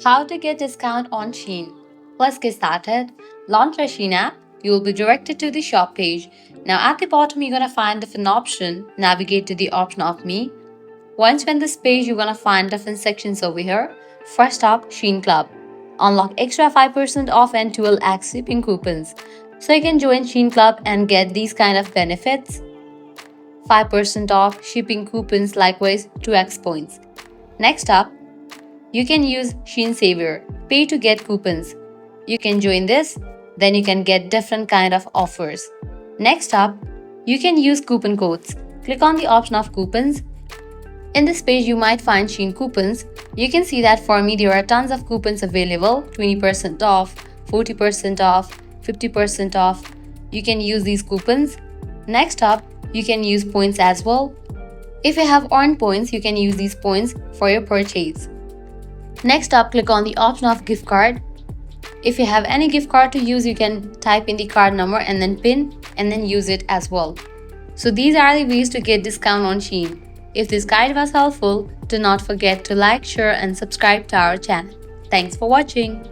How to get discount on SHEIN. Let's get started. Launch your SHEIN app. You will be directed to the shop page. Now at the bottom you're gonna find different option. Navigate to the option of me. Once you're in this page, you're gonna find different sections over here. First up, SHEIN Club. Unlock extra 5% off and 12x shipping coupons. So you can join SHEIN Club and get these kind of benefits. 5% off shipping coupons, likewise 2x points. Next up, you can use SHEIN Savior, pay to get coupons. You can join this, then you can get different kind of offers. Next up, you can use coupon codes. Click on the option of coupons. In this page, you might find SHEIN coupons. You can see that for me, there are tons of coupons available, 20% off, 40% off, 50% off. You can use these coupons. Next up, you can use points as well. If you have earned points, you can use these points for your purchase. Next up, click on the option of gift card. If you have any gift card to use, you can type in the card number and then pin and then use it as well. So these are the ways to get discount on SHEIN. If this guide was helpful, do not forget to like, share and subscribe to our channel. Thanks for watching.